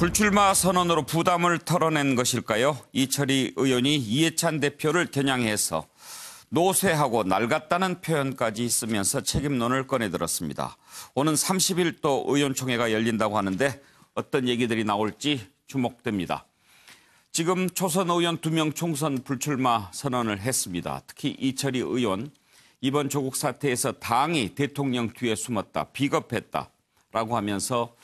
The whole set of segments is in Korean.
불출마 선언으로 부담을 털어낸 것일까요? 이철희 의원이 이해찬 대표를 겨냥해서 노쇠하고 낡았다는 표현까지 쓰면서 책임론을 꺼내들었습니다. 오는 30일 또 의원총회가 열린다고 하는데 어떤 얘기들이 나올지 주목됩니다. 지금 초선 의원 2명 총선 불출마 선언을 했습니다. 특히 이철희 의원, 이번 조국 사태에서 당이 대통령 뒤에 숨었다, 비겁했다라고 하면서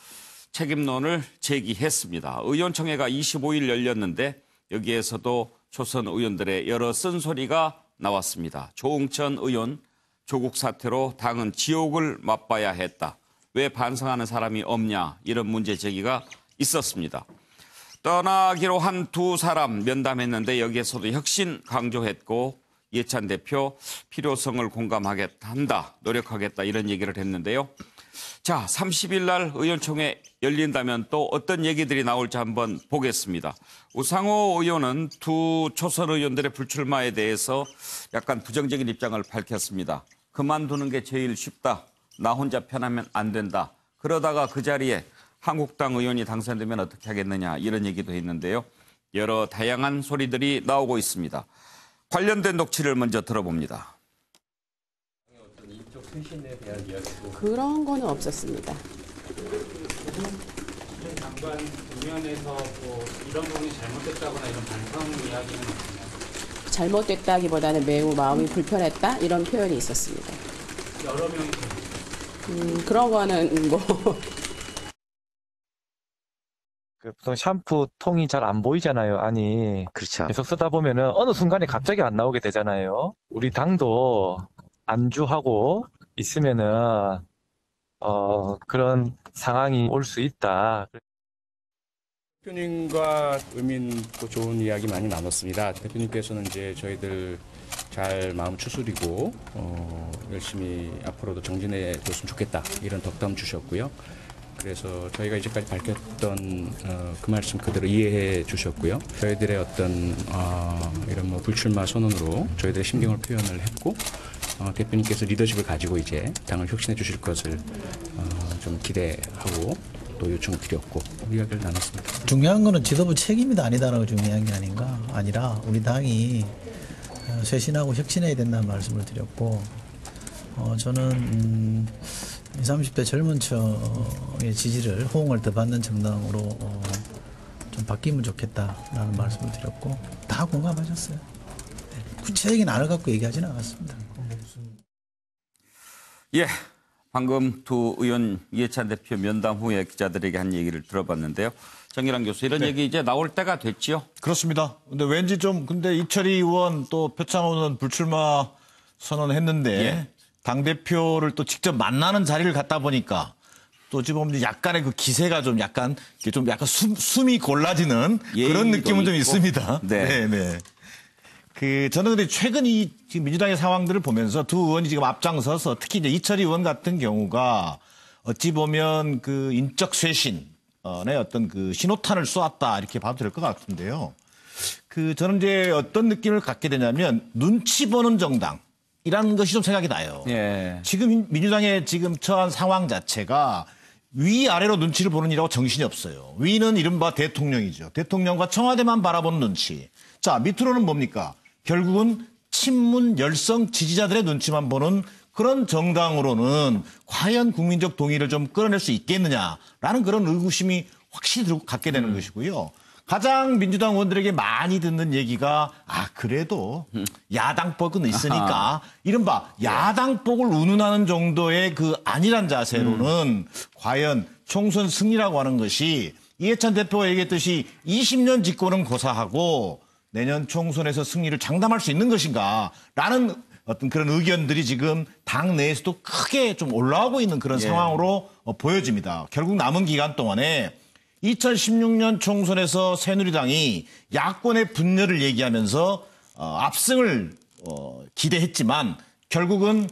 책임론을 제기했습니다. 의원총회가 25일 열렸는데 여기에서도 초선 의원들의 여러 쓴소리가 나왔습니다. 조응천 의원, 조국 사태로 당은 지옥을 맛봐야 했다. 왜 반성하는 사람이 없냐, 이런 문제 제기가 있었습니다. 떠나기로 한 두 사람 면담했는데 여기에서도 혁신 강조했고 이해찬 대표 필요성을 공감하겠다, 노력하겠다, 이런 얘기를 했는데요. 자, 30일 날 의원총회 열린다면 또 어떤 얘기들이 나올지 한번 보겠습니다. 우상호 의원은 두 초선 의원들의 불출마에 대해서 약간 부정적인 입장을 밝혔습니다. 그만두는 게 제일 쉽다. 나 혼자 편하면 안 된다. 그러다가 그 자리에 한국당 의원이 당선되면 어떻게 하겠느냐, 이런 얘기도 했는데요. 여러 다양한 소리들이 나오고 있습니다. 관련된 녹취를 먼저 들어봅니다. 그런 거는 없었습니다. 장관 국면에서 뭐 이런 부분이 잘못됐다거나 이런 반성 이야기는 없나요? 잘못됐다기보다는 매우 마음이 불편했다, 이런 표현이 있었습니다. 여러 명이 그런 거는 뭐 보통 샴푸 통이 잘 안 보이잖아요. 아니, 그렇죠. 계속 쓰다 보면은 어느 순간에 갑자기 안 나오게 되잖아요. 우리 당도 안주하고 있으면은 그런 상황이 올 수 있다. 대표님과 의민도 좋은 이야기 많이 나눴습니다. 대표님께서는 이제 저희들 잘 마음 추스리고 열심히 앞으로도 정진해 줬으면 좋겠다, 이런 덕담 주셨고요. 그래서 저희가 이제까지 밝혔던 그 말씀 그대로 이해해 주셨고요. 저희들의 어떤 이런 뭐 불출마 선언으로 저희들의 심경을 표현을 했고, 대표님께서 리더십을 가지고 이제 당을 혁신해 주실 것을 좀 기대하고 또 요청을 드렸고 이야기를 나눴습니다. 중요한 거는 지도부 책임이 아니다라고 중요한 게 아니라 우리 당이 쇄신하고 혁신해야 된다는 말씀을 드렸고, 저는 20, 30대 젊은 층의 지지를, 호응을 더 받는 정당으로 좀 바뀌면 좋겠다라는 말씀을 드렸고 다 공감하셨어요. 네. 구체적인 안을 갖고 얘기하지는 않았습니다. 예, 방금 두 의원 이해찬 대표 면담 후에 기자들에게 한 얘기를 들어봤는데요. 정일환 교수, 이런 얘기 이제 나올 때가 됐지요? 그렇습니다. 근데 왠지 근데 이철희 의원 또 표창원 의원 불출마 선언했는데 예. 당대표를 또 직접 만나는 자리를 갖다 보니까 또 지금 약간의 그 기세가 좀 약간 숨이 골라지는 그런 느낌은 좀 있습니다. 네. 저는 근데 최근 지금 민주당의 상황들을 보면서 두 의원이 지금 앞장서서 특히 이제 이철희 의원 같은 경우가 어찌 보면 그 인적 쇄신의 어떤 그 신호탄을 쏘았다, 이렇게 봐도 될 것 같은데요. 저는 이제 어떤 느낌을 갖게 되냐면 눈치 보는 정당이라는 것이 좀 생각이 나요. 예. 지금 민주당의 지금 처한 상황 자체가 위아래로 눈치를 보는 일하고 정신이 없어요. 위는 이른바 대통령이죠. 대통령과 청와대만 바라보는 눈치. 자, 밑으로는 뭡니까? 결국은 친문 열성 지지자들의 눈치만 보는 그런 정당으로는 과연 국민적 동의를 좀 끌어낼 수 있겠느냐라는 그런 의구심이 확실히 갖게 되는 것이고요. 가장 민주당 의원들에게 많이 듣는 얘기가 그래도 야당법은 있으니까 이른바 야당법을 운운하는 정도의 그 안일한 자세로는 과연 총선 승리라고 하는 것이 이해찬 대표가 얘기했듯이 20년 집권은 고사하고 내년 총선에서 승리를 장담할 수 있는 것인가라는 어떤 그런 의견들이 지금 당 내에서도 크게 좀 올라오고 있는 그런 상황으로 보여집니다. 결국 남은 기간 동안에 2016년 총선에서 새누리당이 야권의 분열을 얘기하면서 압승을 기대했지만 결국은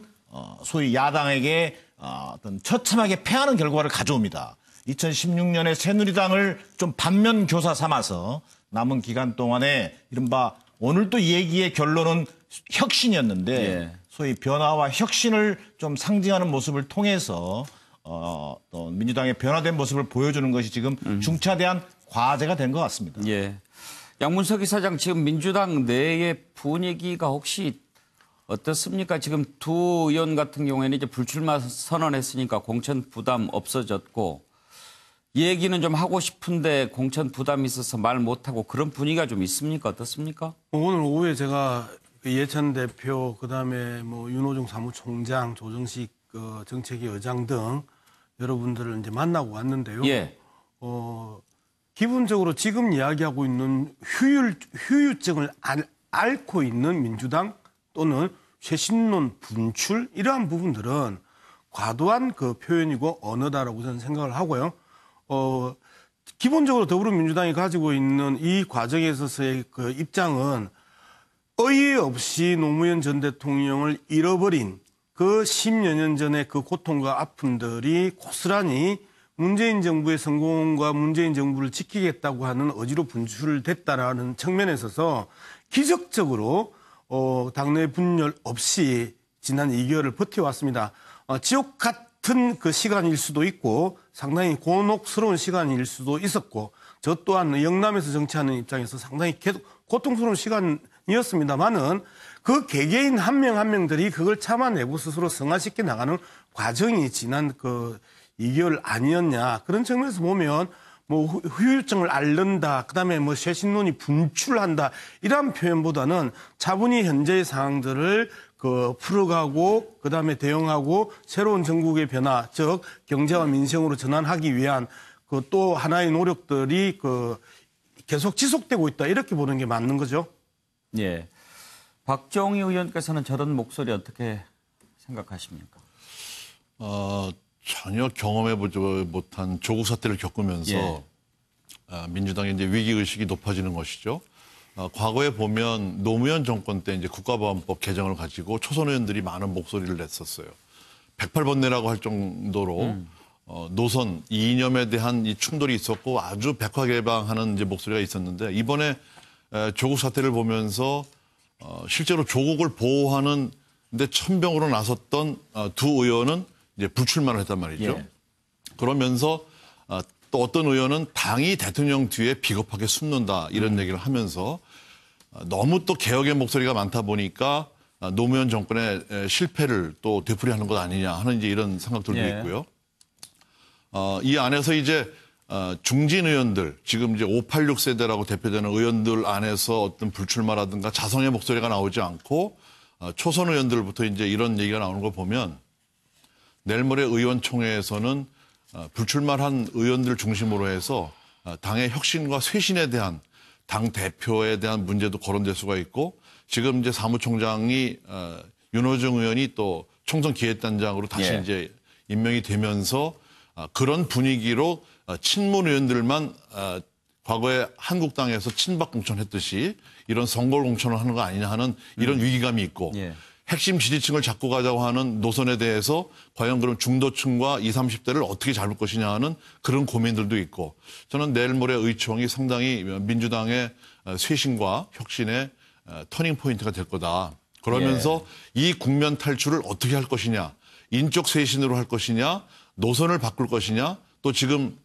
소위 야당에게 어떤 처참하게 패하는 결과를 가져옵니다. 2016년에 새누리당을 좀 반면 교사 삼아서 남은 기간 동안에 이른바 오늘 또 이 얘기의 결론은 혁신이었는데 소위 변화와 혁신을 좀 상징하는 모습을 통해서 또 민주당의 변화된 모습을 보여주는 것이 지금 중차대한 과제가 된 것 같습니다. 예. 양문석 이사장, 지금 민주당 내의 분위기가 혹시 어떻습니까? 지금 두 의원 같은 경우에는 이제 불출마 선언했으니까 공천 부담 없어졌고, 얘기는 좀 하고 싶은데 공천 부담이 있어서 말 못하고 그런 분위기가 좀 있습니까? 어떻습니까? 오늘 오후에 제가 그 이해찬 대표, 그다음에 뭐 윤호중 사무총장, 조정식 정책위 의장 등 여러분들을 이제 만나고 왔는데요. 예. 기본적으로 지금 이야기하고 있는 후유증을 앓고 있는 민주당 또는 쇄신론 분출 이러한 부분들은 과도한 그 표현이고 언어다라고 저는 생각을 하고요. 기본적으로 더불어민주당이 가지고 있는 이 과정에 있어서의 그 입장은 어이없이 노무현 전 대통령을 잃어버린 그 10여 년 전의 그 고통과 아픔들이 고스란히 문재인 정부의 성공과 문재인 정부를 지키겠다고 하는 의지로 분출됐다라는 측면에 있어서 기적적으로 당내 분열 없이 지난 2개월을 버텨왔습니다. 지옥 같은 그 시간일 수도 있고 상당히 곤혹스러운 시간일 수도 있었고 저 또한 영남에서 정치하는 입장에서 상당히 계속 고통스러운 시간이었습니다만은 그 개개인 한 명 한 명들이 그걸 참아내고 스스로 승화시켜 나가는 과정이 지난 그 2개월 아니었냐. 그런 측면에서 보면 뭐 후유증을 앓는다. 그다음에 뭐 쇄신론이 분출한다. 이런 표현보다는 차분히 현재의 상황들을 그 풀어가고 그다음에 대응하고 새로운 전국의 변화, 즉 경제와 민생으로 전환하기 위한 그 또 하나의 노력들이 그 계속 지속되고 있다. 이렇게 보는 게 맞는 거죠. 예. 박정희 의원께서는 저런 목소리 어떻게 생각하십니까? 전혀 경험해보지 못한 조국 사태를 겪으면서 민주당의 이제 위기의식이 높아지는 것이죠. 과거에 보면 노무현 정권 때 이제 국가보안법 개정을 가지고 초선 의원들이 많은 목소리를 냈었어요. 108번뇌라고 할 정도로 노선 이념에 대한 이 충돌이 있었고 아주 백화개방하는 이제 목소리가 있었는데 이번에 조국 사태를 보면서 실제로 조국을 보호하는 데 천병으로 나섰던 두 의원은 이제 불출마를 했단 말이죠. 예. 그러면서 또 어떤 의원은 당이 대통령 뒤에 비겁하게 숨는다 이런 얘기를 하면서 너무 또 개혁의 목소리가 많다 보니까 노무현 정권의 실패를 또 되풀이하는 것 아니냐 하는 이제 이런 생각들도 예. 있고요. 이 안에서 이제 중진 의원들, 지금 이제 586 세대라고 대표되는 의원들 안에서 어떤 불출마라든가 자성의 목소리가 나오지 않고 초선 의원들부터 이제 이런 얘기가 나오는 걸 보면 내일 모레 의원총회에서는 불출마한 의원들 중심으로 해서 당의 혁신과 쇄신에 대한 당 대표에 대한 문제도 거론될 수가 있고 지금 이제 사무총장이 윤호중 의원이 또 총선 기획단장으로 다시 예. 이제 임명이 되면서 그런 분위기로 친문 의원들만 과거에 한국당에서 친박 공천했듯이 이런 선거 공천을 하는 거 아니냐 하는 이런 위기감이 있고 예. 핵심 지지층을 잡고 가자고 하는 노선에 대해서 과연 그럼 중도층과 20, 30대를 어떻게 잡을 것이냐 하는 그런 고민들도 있고 저는 내일 모레 의총이 상당히 민주당의 쇄신과 혁신의 터닝 포인트가 될 거다. 그러면서 이 국면 탈출을 어떻게 할 것이냐, 인적 쇄신으로 할 것이냐, 노선을 바꿀 것이냐, 또 지금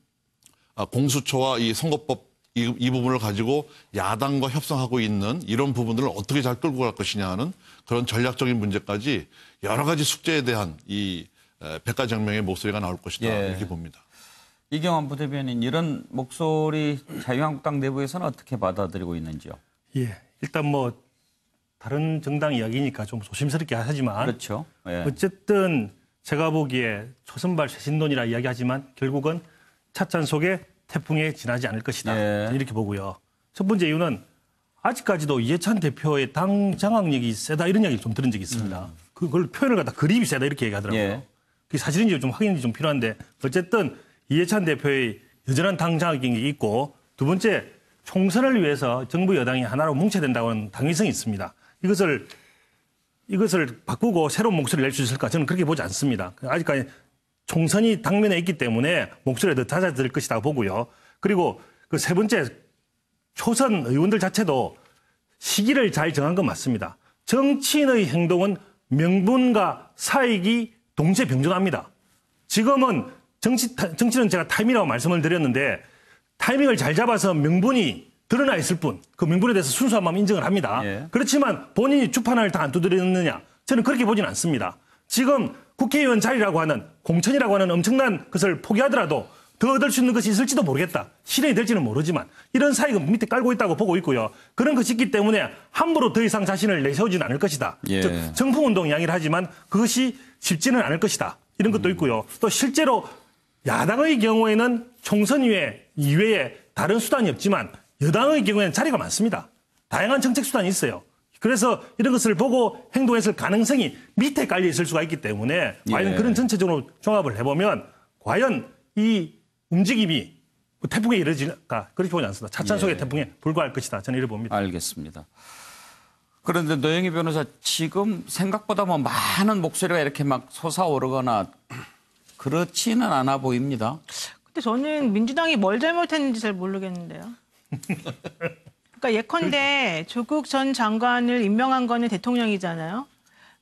공수처와 이 선거법 이 부분을 가지고 야당과 협상하고 있는 이런 부분들을 어떻게 잘 끌고 갈 것이냐 하는 그런 전략적인 문제까지 여러 가지 숙제에 대한 이 백가정명의 목소리가 나올 것이다. 예. 이렇게 봅니다. 이경환 부대변인, 이런 목소리 자유한국당 내부에서는 어떻게 받아들이고 있는지요? 예, 일단 뭐 다른 정당 이야기니까 좀 조심스럽게 하지만 그렇죠. 예. 어쨌든 제가 보기에 초선발 쇄신론이라 이야기하지만 결국은 찻잔 속에 태풍에 지나지 않을 것이다. 예. 이렇게 보고요. 첫 번째 이유는 아직까지도 이해찬 대표의 당 장악력이 세다 이런 이야기를 좀 들은 적이 있습니다. 그걸 표현을 갖다 그립이 세다 이렇게 얘기하더라고요. 예. 그게 사실인지 좀 확인이 좀 필요한데 어쨌든 이해찬 대표의 여전한 당 장악력이 있고 두 번째 총선을 위해서 정부 여당이 하나로 뭉쳐야 된다는 당위성이 있습니다. 이것을 바꾸고 새로운 목소리를 낼 수 있을까? 저는 그렇게 보지 않습니다. 아직까지 총선이 당면에 있기 때문에 목소리가 더 잦아들 것이다 보고요. 그리고 그 세 번째 초선 의원들 자체도 시기를 잘 정한 건 맞습니다. 정치인의 행동은 명분과 사익이 동시에 병존합니다. 지금은 정치는 제가 타임이라고 말씀을 드렸는데 타이밍을 잘 잡아서 명분이 드러나 있을 뿐, 그 명분에 대해서 순수한 마음 인정을 합니다. 예. 그렇지만 본인이 주판을 다 안 두드렸느냐? 저는 그렇게 보진 않습니다. 지금 국회의원 자리라고 하는 공천이라고 하는 엄청난 것을 포기하더라도 더 얻을 수 있는 것이 있을지도 모르겠다. 실현이 될지는 모르지만 이런 사익을 밑에 깔고 있다고 보고 있고요. 그런 것이 있기 때문에 함부로 더 이상 자신을 내세우지는 않을 것이다. 예. 즉 정풍운동 이야기를 하지만 그것이 쉽지는 않을 것이다. 이런 것도 있고요. 또 실제로 야당의 경우에는 총선 이외에 다른 수단이 없지만 여당의 경우에는 자리가 많습니다. 다양한 정책 수단이 있어요. 그래서 이런 것을 보고 행동했을 가능성이 밑에 깔려 있을 수가 있기 때문에 과연 예. 그런 전체적으로 종합을 해보면 과연 이 움직임이 태풍에 이르질까 그렇게 보지 않습니다. 차찬 속의 태풍에 불과할 것이다. 저는 이렇게 봅니다. 알겠습니다. 그런데 노영희 변호사 지금 생각보다 뭐 많은 목소리가 이렇게 막 솟아오르거나 그렇지는 않아 보입니다. 근데 저는 민주당이 뭘 잘못했는지 잘 모르겠는데요. 그러니까 예컨대 조국 전 장관을 임명한 거는 대통령이잖아요.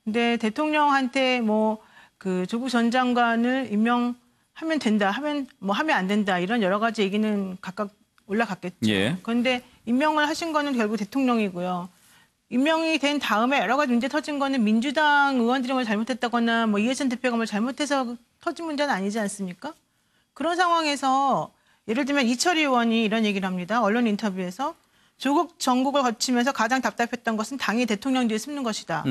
근데 대통령한테 뭐 그 조국 전 장관을 임명하면 된다, 하면 안 된다 이런 여러 가지 얘기는 각각 올라갔겠죠. 예. 그런데 임명을 하신 거는 결국 대통령이고요. 임명이 된 다음에 여러 가지 문제 터진 거는 민주당 의원들이 뭘 잘못했다거나 뭐 이해찬 대표가 뭘 잘못해서 터진 문제는 아니지 않습니까? 그런 상황에서 예를 들면 이철희 의원이 이런 얘기를 합니다. 언론 인터뷰에서 조국 정국을 거치면서 가장 답답했던 것은 당이 대통령 뒤에 숨는 것이다.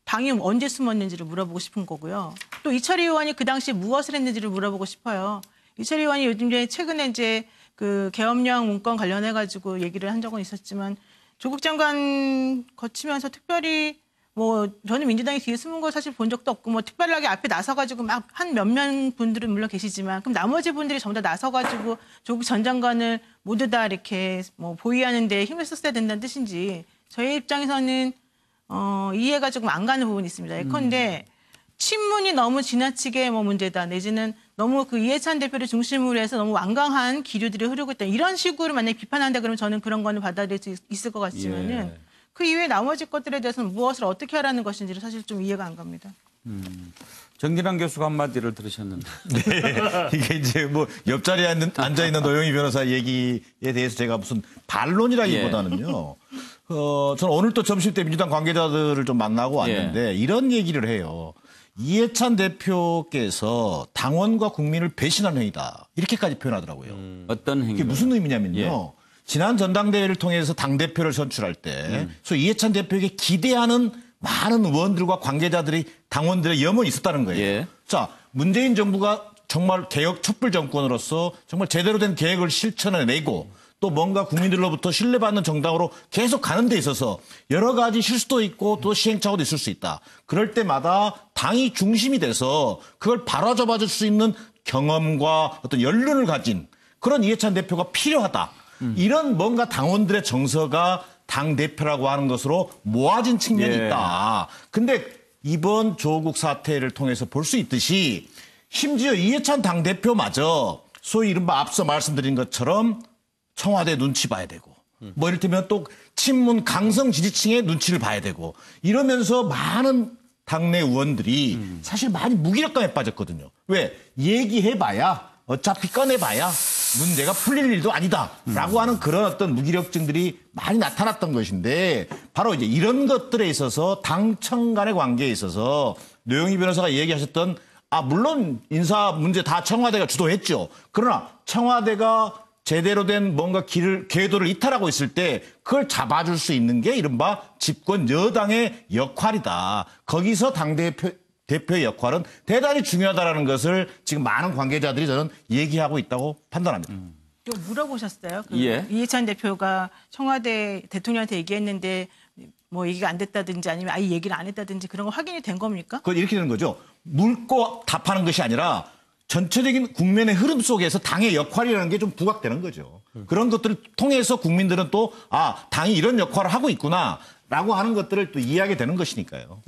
당이 언제 숨었는지를 물어보고 싶은 거고요. 또 이철희 의원이 그 당시에 무엇을 했는지를 물어보고 싶어요. 이철희 의원이 요즘에 최근에 이제 그 계엄령 문건 관련해가지고 얘기를 한 적은 있었지만 조국 장관 거치면서 특별히 뭐 저는 민주당이 뒤에 숨은 거 사실 본 적도 없고 뭐 특별하게 앞에 나서가지고 막 한 몇몇 분들은 물론 계시지만 그럼 나머지 분들이 전부 다 나서가지고 조국 전 장관을 모두 다 이렇게 뭐 보위하는 데 힘을 썼어야 된다는 뜻인지 저희 입장에서는 이해가 조금 안 가는 부분이 있습니다. 예컨대 친문이 너무 지나치게 뭐 문제다 내지는 너무 그 이해찬 대표를 중심으로 해서 너무 완강한 기류들이 흐르고 있다 이런 식으로 만약에 비판한다 그러면 저는 그런 거는 받아들일 수 있을 것 같지만은 예. 그 이외에 나머지 것들에 대해서는 무엇을 어떻게 하라는 것인지를 사실 좀 이해가 안 갑니다. 정진환 교수가 한마디를 들으셨는데. 네. 이게 이제 뭐 옆자리에 앉아 있는 노영희 변호사 얘기에 대해서 제가 무슨 반론이라기보다는요. 저는 오늘 또 점심 때 민주당 관계자들을 좀 만나고 왔는데 이런 얘기를 해요. 이해찬 대표께서 당원과 국민을 배신한 행위다. 이렇게까지 표현하더라고요. 어떤 행위? 이게 무슨 의미냐면요. 지난 전당대회를 통해서 당대표를 선출할 때 소위 이해찬 대표에게 기대하는 많은 의원들과 관계자들이 당원들의 염원이 있었다는 거예요. 예. 자, 문재인 정부가 정말 개혁 촛불 정권으로서 정말 제대로 된 계획을 실천해내고 또 뭔가 국민들로부터 신뢰받는 정당으로 계속 가는 데 있어서 여러 가지 실수도 있고 또 시행착오도 있을 수 있다. 그럴 때마다 당이 중심이 돼서 그걸 바로잡아줄 수 있는 경험과 어떤 연륜을 가진 그런 이해찬 대표가 필요하다. 이런 뭔가 당원들의 정서가 당대표라고 하는 것으로 모아진 측면이 있다. 근데 이번 조국 사태를 통해서 볼 수 있듯이 심지어 이해찬 당대표마저 소위 이른바 앞서 말씀드린 것처럼 청와대 눈치 봐야 되고 뭐 이를테면 또 친문 강성 지지층의 눈치를 봐야 되고 이러면서 많은 당내 의원들이 사실 많이 무기력감에 빠졌거든요. 왜? 얘기해봐야 어차피 꺼내봐야 문제가 풀릴 일도 아니다라고 하는 그런 어떤 무기력증들이 많이 나타났던 것인데 바로 이제 이런 것들에 있어서 당청 간의 관계에 있어서 노영희 변호사가 얘기하셨던 물론 인사 문제 다 청와대가 주도했죠. 그러나 청와대가 제대로 된 뭔가 궤도를 이탈하고 있을 때 그걸 잡아줄 수 있는 게 이른바 집권 여당의 역할이다. 거기서 대표의 역할은 대단히 중요하다는 것을 지금 많은 관계자들이 저는 얘기하고 있다고 판단합니다. 또 물어보셨어요? 예. 이해찬 대표가 청와대 대통령한테 얘기했는데 뭐 얘기가 안 됐다든지 아니면 아예 얘기를 안 했다든지 그런 거 확인이 된 겁니까? 그건 이렇게 되는 거죠. 묻고 답하는 것이 아니라 전체적인 국면의 흐름 속에서 당의 역할이라는 게 좀 부각되는 거죠. 그런 것들을 통해서 국민들은 또 당이 이런 역할을 하고 있구나. 라고 하는 것들을 또 이해하게 되는 것이니까요.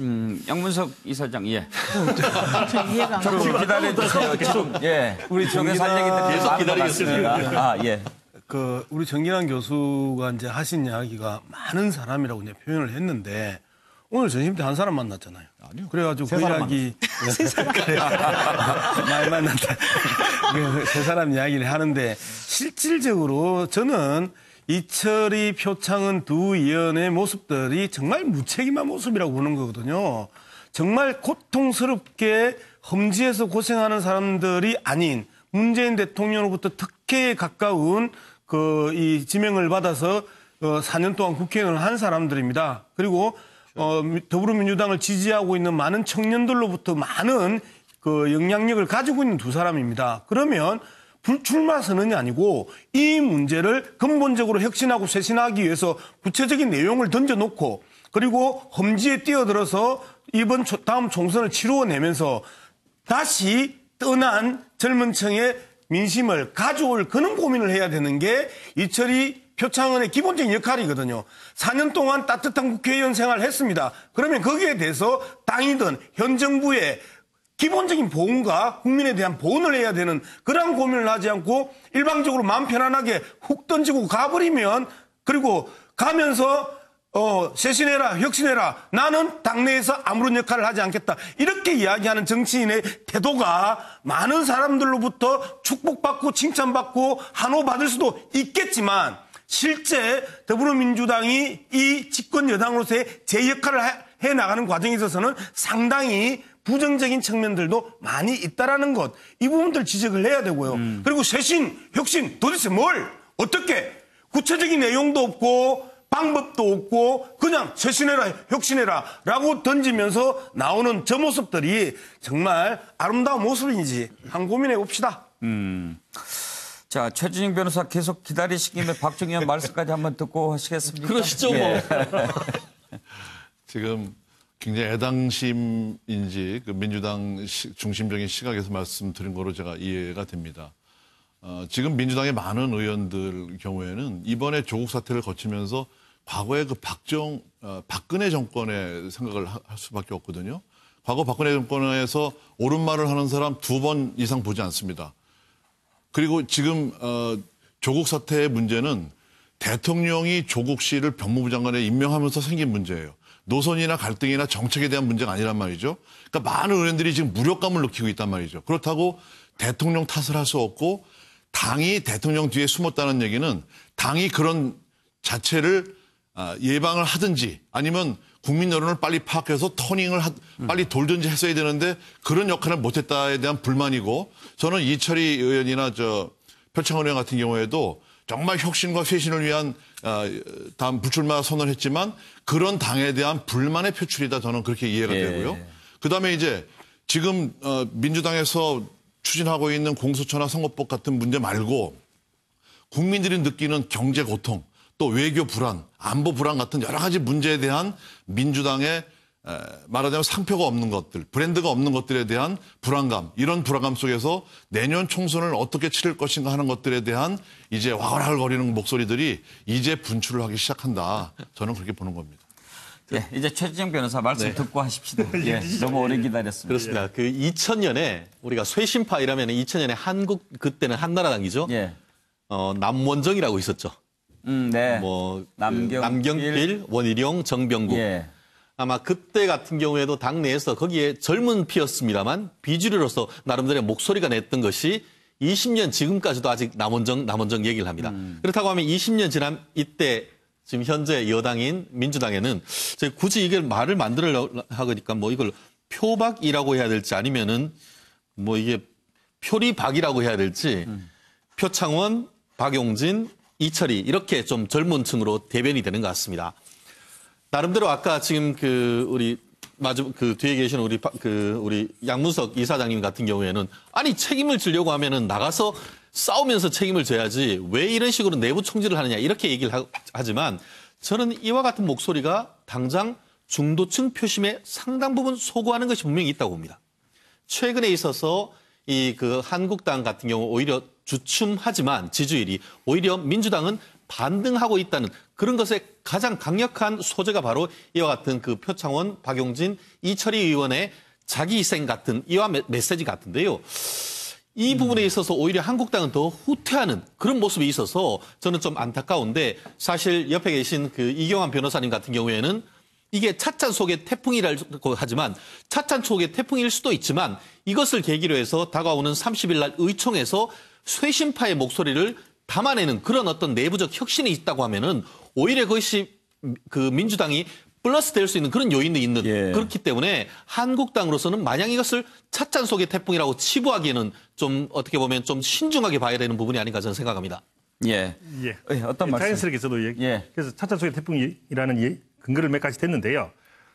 양문석 이사장, 예. 저 이해가 안 가요. 조금 기다려주세요. 예. 우리 쪽에서 할 얘기들 계속 기다리겠습니다. 예. 우리 정진환 교수가 이제 하신 이야기가 많은 사람이라고 이제 표현을 했는데 오늘 점심 때 한 사람 만났잖아요. 아니요. 그래가지고 그 이야기. 많이 만났다. 세 사람 이야기를 하는데 실질적으로 저는 이철이, 표창원 두 의원의 모습들이 정말 무책임한 모습이라고 보는 거거든요. 정말 고통스럽게 험지에서 고생하는 사람들이 아닌 문재인 대통령으로부터 특혜에 가까운 이 지명을 받아서 4년 동안 국회의원을 한 사람들입니다. 그리고 더불어민주당을 지지하고 있는 많은 청년들로부터 많은 영향력을 가지고 있는 두 사람입니다. 그러면 불출마 선언이 아니고 이 문제를 근본적으로 혁신하고 쇄신하기 위해서 구체적인 내용을 던져놓고 그리고 험지에 뛰어들어서 다음 총선을 치루어내면서 다시 떠난 젊은 층의 민심을 가져올 그런 고민을 해야 되는 게 이철이, 표창원의 기본적인 역할이거든요. 4년 동안 따뜻한 국회의원 생활을 했습니다. 그러면 거기에 대해서 당이든 현 정부의 기본적인 보훈과 국민에 대한 보훈을 해야 되는 그런 고민을 하지 않고 일방적으로 마음 편안하게 훅 던지고 가버리면 그리고 가면서 쇄신해라, 혁신해라. 나는 당내에서 아무런 역할을 하지 않겠다. 이렇게 이야기하는 정치인의 태도가 많은 사람들로부터 축복받고 칭찬받고 환호받을 수도 있겠지만 실제 더불어민주당이 이 집권 여당으로서의 제 역할을 해나가는 과정에 있어서는 상당히 부정적인 측면들도 많이 있다라는 것. 이 부분들 지적을 해야 되고요. 그리고 쇄신, 혁신 도대체 뭘 어떻게 구체적인 내용도 없고 방법도 없고 그냥 쇄신해라, 혁신해라 라고 던지면서 나오는 저 모습들이 정말 아름다운 모습인지 한 고민해 봅시다. 자, 최진영 변호사 계속 기다리신 김에 박정희 의원 말씀까지 한번 듣고 하시겠습니까? 그러시죠, 뭐. 예. 지금 굉장히 애당심인지 민주당 중심적인 시각에서 말씀드린 거로 제가 이해가 됩니다. 지금 민주당의 많은 의원들 경우에는 이번에 조국 사태를 거치면서 과거에 박근혜 정권의 생각을 할 수밖에 없거든요. 과거 박근혜 정권에서 옳은 말을 하는 사람 2번 이상 보지 않습니다. 그리고 지금 조국 사태의 문제는 대통령이 조국 씨를 법무부 장관에 임명하면서 생긴 문제예요. 노선이나 갈등이나 정책에 대한 문제가 아니란 말이죠. 그러니까 많은 의원들이 지금 무력감을 느끼고 있단 말이죠. 그렇다고 대통령 탓을 할 수 없고 당이 대통령 뒤에 숨었다는 얘기는 당이 그런 자체를 예방을 하든지 아니면 국민 여론을 빨리 파악해서 터닝을 빨리 돌든지 했어야 되는데 그런 역할을 못했다에 대한 불만이고 저는 이철희 의원이나 표창원 의원 같은 경우에도 정말 혁신과 쇄신을 위한 다음 불출마 선언을 했지만 그런 당에 대한 불만의 표출이다 저는 그렇게 이해가 되고요. 그다음에 이제 지금 민주당에서 추진하고 있는 공수처나 선거법 같은 문제 말고 국민들이 느끼는 경제 고통 또 외교 불안, 안보 불안 같은 여러 가지 문제에 대한 민주당의 말하자면 상표가 없는 것들, 브랜드가 없는 것들에 대한 불안감, 이런 불안감 속에서 내년 총선을 어떻게 치를 것인가 하는 것들에 대한 이제 와글와글거리는 목소리들이 이제 분출을 하기 시작한다. 저는 그렇게 보는 겁니다. 예, 이제 최진영 변호사 말씀 듣고 하십시다. 예, 너무 오래 기다렸습니다. 그렇습니다. 그 2000년에 우리가 쇄신파 이라면 2000년에 한국 그때는 한나라당이죠. 예. 남원정이라고 있었죠. 네. 남경필, 원희룡, 정병국. 예. 아마 그때 같은 경우에도 당내에서 거기에 젊은 피였습니다만 비주류로서 나름대로 목소리가 냈던 것이 20년 지금까지도 아직 남원정 얘기를 합니다. 그렇다고 하면 20년 지난 이때 지금 현재 여당인 민주당에는 굳이 이걸 말을 만들려고 하니까 뭐 이걸 표박이라고 해야 될지 아니면은 뭐 이게 표리박이라고 해야 될지 표창원, 박용진, 이철이 이렇게 좀 젊은 층으로 대변이 되는 것 같습니다. 나름대로 아까 지금 우리 뒤에 계시는 우리 양문석 이사장님 같은 경우에는 아니 책임을 지려고 하면은 나가서 싸우면서 책임을 져야지 왜 이런 식으로 내부 총질을 하느냐 이렇게 얘기를 하지만 저는 이와 같은 목소리가 당장 중도층 표심에 상당 부분 소구하는 것이 분명히 있다고 봅니다. 최근에 있어서 한국당 같은 경우 오히려 주춤하지만 지지율이 오히려 민주당은 반등하고 있다는 그런 것의 가장 강력한 소재가 바로 이와 같은 표창원, 박용진, 이철희 의원의 자기희생 같은 이와 메시지 같은데요. 이 부분에 있어서 오히려 한국당은 더 후퇴하는 그런 모습이 있어서 저는 좀 안타까운데 사실 옆에 계신 이경환 변호사님 같은 경우에는 이게 찻잔 속의 태풍이라고 하지만 찻잔 속의 태풍일 수도 있지만 이것을 계기로 해서 다가오는 30일 날 의총에서 쇄신파의 목소리를 담아내는 그런 어떤 내부적 혁신이 있다고 하면은 오히려 그것이 그 민주당이 플러스 될 수 있는 그런 요인도 있는 그렇기 때문에 한국당으로서는 마냥 이것을 찻잔 속의 태풍이라고 치부하기에는 좀 어떻게 보면 좀 신중하게 봐야 되는 부분이 아닌가 저는 생각합니다. 예. 어떤 말씀? 자연스럽게 저도 그래서 찻잔 속의 태풍이라는 근거를 몇 가지 됐는데요.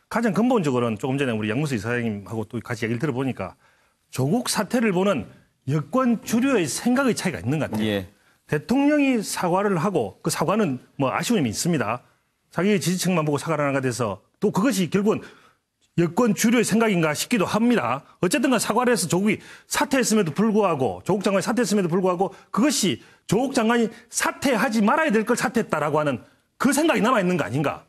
가장 근본적으로는 조금 전에 우리 양무수 이사장님하고 또 같이 얘기를 들어보니까 조국 사태를 보는 여권 주류의 생각의 차이가 있는 것 같아요. 대통령이 사과를 하고 그 사과는 뭐 아쉬움이 있습니다. 자기의 지지층만 보고 사과를 하는 것 같아서 또 그것이 결국은 여권 주류의 생각인가 싶기도 합니다. 어쨌든 간 사과를 해서 조국이 사퇴했음에도 불구하고 조국 장관이 사퇴했음에도 불구하고 그것이 조국 장관이 사퇴하지 말아야 될 걸 사퇴했다라고 하는 그 생각이 남아있는 거 아닌가.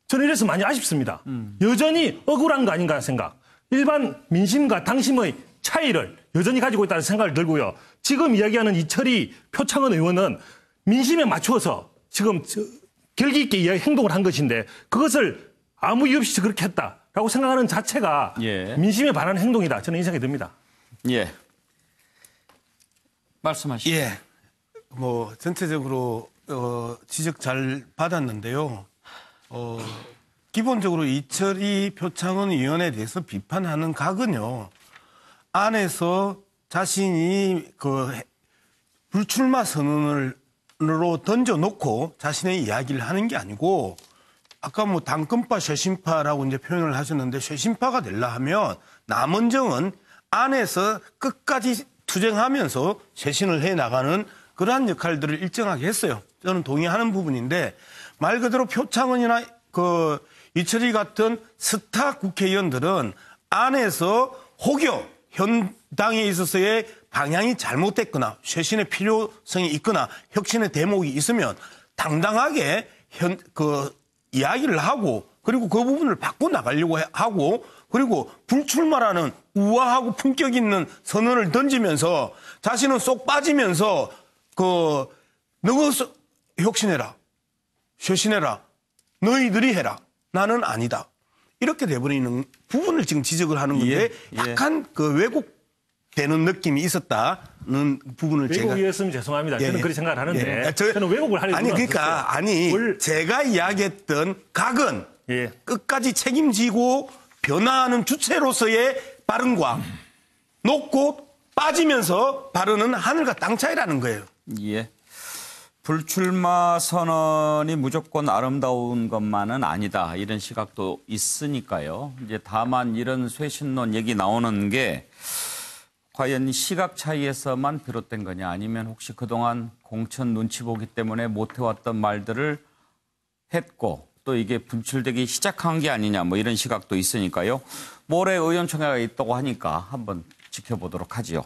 저는 이래서 많이 아쉽습니다. 여전히 억울한 거 아닌가 생각. 일반 민심과 당심의 차이를 여전히 가지고 있다는 생각을 들고요. 지금 이야기하는 이철이 표창원 의원은 민심에 맞추어서 지금 결기 있게 행동을 한 것인데 그것을 아무 이유 없이 그렇게 했다라고 생각하는 자체가 민심에 반하는 행동이다. 저는 인상이 듭니다. 말씀하시죠. 뭐 전체적으로 지적 잘 받았는데요. 기본적으로 이철이 표창원 의원에 대해서 비판하는 각은요. 안에서 자신이 그 불출마 선언으로 던져놓고 자신의 이야기를 하는 게 아니고 아까 뭐 당권파 쇄신파라고 이제 표현을 하셨는데 쇄신파가 되려 하면 남원정은 안에서 끝까지 투쟁하면서 쇄신을 해 나가는 그러한 역할들을 일정하게 했어요. 저는 동의하는 부분인데 말 그대로 표창원이나 그 이철이 같은 스타 국회의원들은 안에서 혹여 현 당에 있어서의 방향이 잘못됐거나 쇄신의 필요성이 있거나 혁신의 대목이 있으면 당당하게 이야기를 하고 그리고 그 부분을 바꿔 나가려고 하고 그리고 불출마라는 우아하고 품격 있는 선언을 던지면서 자신은 쏙 빠지면서 너가 혁신해라, 쇄신해라, 너희들이 해라, 나는 아니다. 이렇게 돼버리는 부분을 지금 지적을 하는 건데 약간 왜곡되는 느낌이 있었다는 부분을 제가. 왜곡이었으면 죄송합니다. 저는 그렇게 생각을 하는데 저는 왜곡을 하려고 아니 그러니까 제가 이야기했던 각은 끝까지 책임지고 변화하는 주체로서의 발언과 놓고 빠지면서 발언은 하늘과 땅 차이라는 거예요. 불출마 선언이 무조건 아름다운 것만은 아니다. 이런 시각도 있으니까요. 이제 다만 이런 쇄신론 얘기 나오는 게 과연 시각 차이에서만 비롯된 거냐 아니면 혹시 그동안 공천 눈치 보기 때문에 못해왔던 말들을 했고 또 이게 분출되기 시작한 게 아니냐 뭐 이런 시각도 있으니까요. 모레 의원총회가 있다고 하니까 한번 지켜보도록 하지요.